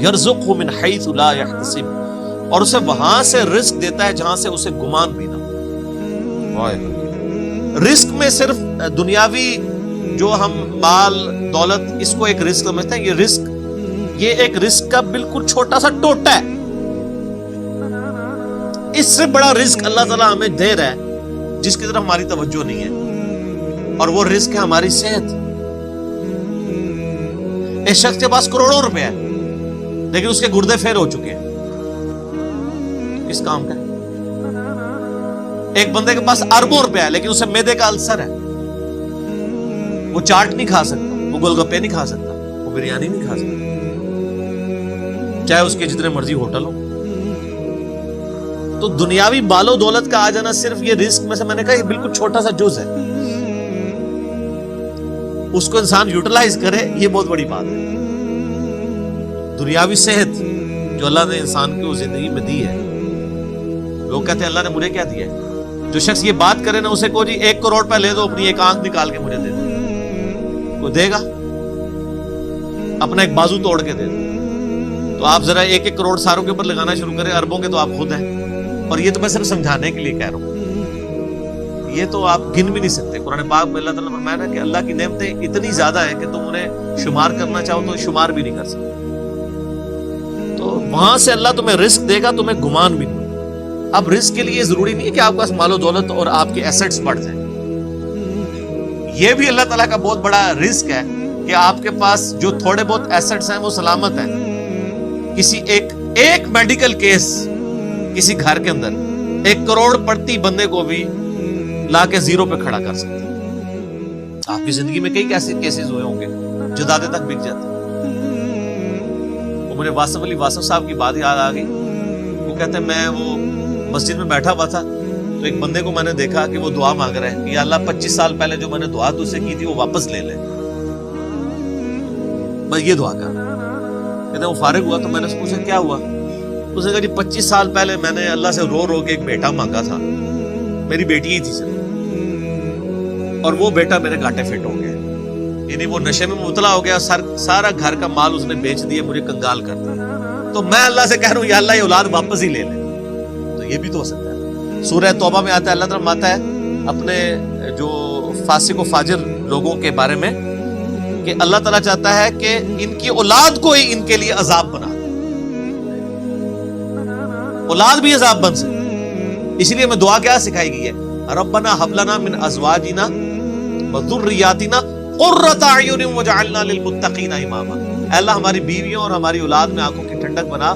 یرزقہ من حیث لا یحتسب، اور اسے وہاں سے رزق دیتا ہے جہاں سے اسے گمان بھی نہ ہو۔ رزق میں صرف دنیاوی جو ہم مال دولت اس کو ایک رزق سمجھتے ہیں، یہ ایک رزق کا بالکل چھوٹا سا ٹوٹا ہے۔ اس سے بڑا رزق اللہ تعالیٰ ہمیں دے رہا ہے جس کی طرف ہماری توجہ نہیں ہے، اور وہ رزق ہے ہماری صحت۔ ایک شخص کے پاس کروڑوں روپے ہے لیکن اس کے گردے فیل ہو چکے ہیں، کس کام کا؟ ایک بندے کے پاس اربوں روپے ہے لیکن اسے معدے کا السر ہے، وہ چاٹ نہیں کھا سکتا، وہ گول گپے نہیں کھا سکتا، وہ بریانی نہیں کھا سکتا، چاہے اس کے جتنے مرضی ہوٹل ہو۔ تو دنیاوی مال و دولت کا آ جانا صرف یہ رزق میں سے، میں نے کہا یہ بالکل چھوٹا سا جز ہے، اس کو انسان یوٹیلائز کرے، یہ بہت بڑی بات ہے۔ دنیاوی صحت جو اللہ نے انسان کو زندگی میں دی ہے، لوگ کہتے ہیں اللہ نے مجھے کیا دیا ہے؟ جو شخص یہ بات کرے نا اسے کو جی 1 کروڑ روپے لے دو، اپنی ایک آنکھ نکال کے مجھے دے دو، کوئی دے گا؟ اپنا ایک بازو توڑ کے دے دو، تو آپ ذرا 1 کروڑ ساروں کے اوپر لگانا شروع کریں، اربوں کے تو آپ خود ہیں۔ اور یہ تو میں صرف سمجھانے کے لیے کہہ رہا ہوں، یہ تو آپ گن بھی نہیں سکتے۔ قرآن پاک میں اللہ تعالیٰ نے فرمایا نا کہ اللہ کی نعمتیں اتنی زیادہ ہیں کہ تم انہیں شمار کرنا چاہو تو شمار بھی نہیں کر سکتے۔ تو وہاں سے اللہ تمہیں رزق دے گا، تمہیں گمان بھی نہیں۔ اب رزق کے لیے ضروری نہیں ہے کہ آپ کے پاس مال و دولت اور آپ کے ایسٹس بڑھ جائیں، یہ بھی اللہ تعالیٰ کا بہت بڑا رزق ہے کہ آپ کے پاس جو تھوڑے بہت ایسٹس ہیں وہ سلامت ہیں۔ کسی ایک میڈیکل کیس کسی گھر کے اندر 1 کروڑ پڑتی بندے کو بھی لا کے زیرو پہ کھڑا کر سکتے ہیں۔ آپ کی زندگی میں کئی ایسے کیسز ہوئے ہوں گے، جدادیں تک بک جاتے ہیں۔ وہ مجھے واصف علی واصف صاحب کی بات یاد آ گئی، وہ کہتے ہیں میں وہ مسجد میں بیٹھا ہوا تھا تو ایک بندے کو میں نے دیکھا کہ وہ دعا مانگ رہا ہے کہ یا اللہ 25 سال پہلے جو میں نے دعا تجھ سے کی تھی وہ واپس لے لے، بس یہ دعا کر۔ کہتے ہیں وہ فارغ ہوا تو میں نے اس کو پوچھا کیا ہوا؟ اس نے کہا جی 25 سال پہلے میں نے اللہ سے رو کے ایک بیٹا مانگا تھا، میری بیٹی ہی تھی صرف، اور وہ بیٹا میرے گھاٹے فٹ ہو گیا، یعنی وہ نشے میں مبتلا ہو گیا، سارا گھر کا مال اس نے بیچ دیا، مجھے کنگال کر دیا، تو میں اللہ سے کہہ رہا ہوں یا اللہ یہ اولاد واپس ہی لے لے۔ تو یہ بھی تو ہو سکتا ہے۔ سورہ توبہ میں آتا ہے، اللہ تعالیٰ آتا ہے اپنے جو فاسق و فاجر لوگوں کے بارے میں کہ اللہ تعالیٰ چاہتا ہے کہ ان کی اولاد کو ہی ان کے لیے عذاب بنا، اولاد بھی عذاب بن سکتی۔ اس لیے ہمیں دعا کیا سکھائی گئی ہے؟ ربنا هب لنا من ازواجنا وذرياتنا قرۃ اعین واجعلنا للمتقین اماما۔ اے اللہ ہماری بیویوں اور ہماری اولاد میں آنکھوں کی ٹھنڈک بنا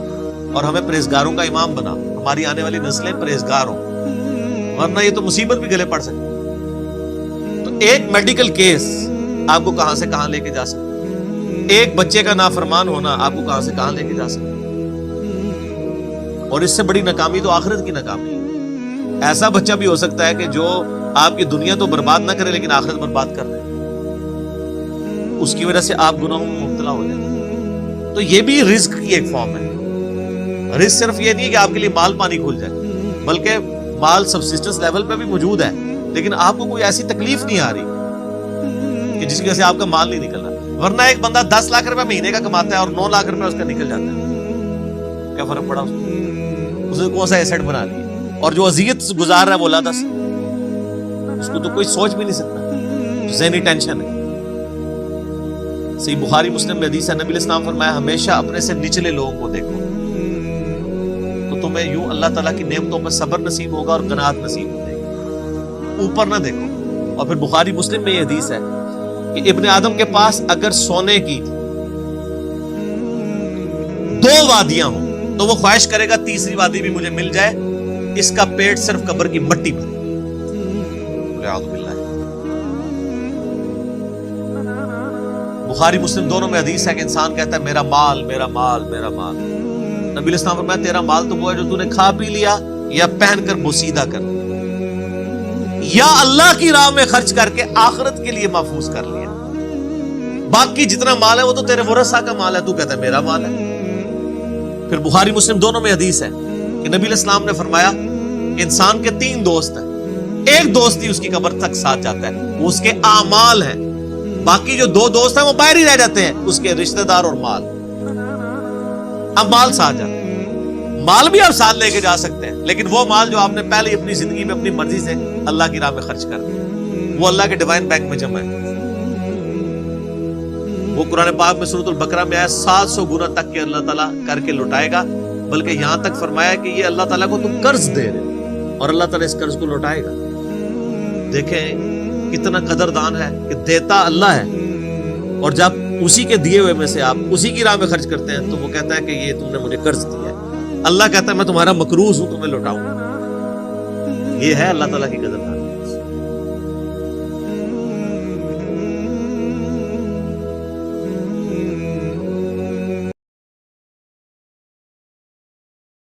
اور ہمیں پرہیزگاروں کا امام بنا، ہماری آنے والی نسلیں پرہیزگار ہوں، ورنہ یہ تو مصیبت بھی گلے پڑ سکتی۔ تو ایک میڈیکل کیس آپ کو کہاں سے کہاں لے کے جا سکتا، ایک بچے کا نافرمان ہونا آپ کو کہاں سے کہاں لے کے جا سکتا، اور اس سے بڑی ناکامی تو آخرت کی ناکامی ہے۔ ایسا بچہ بھی ہو سکتا ہے کہ جو آپ کی دنیا تو برباد نہ کرے لیکن آخرت برباد کر دے، اس کی وجہ سے آپ گناہوں میں مبتلا ہو جائیں۔ تو یہ بھی رزق کی ایک فارم ہے۔ رزق صرف یہ نہیں ہے کہ آپ کے لیے مال پانی کھل جائے، بلکہ مال سبسسٹنس لیول پہ بھی موجود ہے، لیکن آپ کو کوئی ایسی تکلیف نہیں آ رہی کہ جس کی وجہ سے آپ کا مال نہیں نکل رہا۔ ورنہ ایک بندہ 10 لاکھ روپے مہینے کا کماتا ہے اور 9 لاکھ روپے اس کا نکل جاتا ہے، کیا فرق پڑا اس کو؟ اس نے کون سا ایسٹ بنا لیا؟ اور جو اذیت گزار رہا ہے وہ لادا سے، اس کو تو کوئی سوچ بھی نہیں سکتا، ذہنی ٹینشن ہے۔ صحیح بخاری مسلم میں حدیث ہے، نبی علیہ السلام فرمایا ہمیشہ اپنے سے نچلے لوگوں کو دیکھو تو تمہیں یوں اللہ تعالیٰ کی نعمتوں پر صبر نصیب ہوگا اور قناعت نصیب ہو جائے گی، اوپر نہ دیکھو۔ اور پھر بخاری مسلم میں یہ حدیث ہے کہ ابن آدم کے پاس اگر سونے کی 2 وادیاں ہوں تو وہ خواہش کرے گا تیسری وادی بھی مجھے مل جائے، اس کا پیٹ صرف قبر کی مٹی بھرے۔ بخاری مسلم دونوں میں حدیث ہے کہ انسان کہتا ہے میرا مال میرا مال میرا مال، نبی علیہ السلام فرمایا تیرا مال تو وہ ہے جو تو نے کھا پی لیا یا پہن کر بوسیدہ کر لیا یا اللہ کی راہ میں خرچ کر کے آخرت کے لیے محفوظ کر لیا، باقی جتنا مال ہے وہ تو تیرے ورثہ کا مال ہے، تو کہتا ہے میرا مال ہے۔ پھر بخاری مسلم دونوں میں حدیث ہے کہ نبی علیہ السلام نے فرمایا کہ انسان کے 3 دوست ہیں، ایک دوست ہی اس کی قبر تک ساتھ جاتا ہے، وہ اس کے اعمال ہیں، باقی جو 2 دوست ہیں وہ باہر ہی رہ جاتے ہیں، اس کے رشتہ دار اور مال۔ اب مال ساتھ جاتا ہے، مال بھی آپ ساتھ لے کے جا سکتے ہیں، لیکن وہ مال جو آپ نے پہلے اپنی زندگی میں اپنی مرضی سے اللہ کی راہ میں خرچ کر دیا، وہ اللہ کے ڈیوائن بینک میں جمع ہے۔ وہ قرآن پاک میں سورۃ البقرہ میں آیا 700 گنا تک کہ اللہ تعالیٰ کر کے لوٹائے گا، بلکہ یہاں تک فرمایا کہ یہ اللہ تعالیٰ کو تم قرض دے رہے اور اللہ تعالیٰ اس قرض کو لوٹائے گا۔ دیکھیں کتنا قدردان ہے کہ دیتا اللہ ہے، اور جب اسی کے دیے ہوئے میں سے آپ اسی کی راہ میں خرچ کرتے ہیں تو وہ کہتا ہے کہ یہ تم نے مجھے قرض دیا ہے۔ اللہ کہتا ہے میں تمہارا مقروض ہوں، تمہیں لوٹاؤں گا۔ یہ ہے اللہ تعالیٰ کی قدردانی۔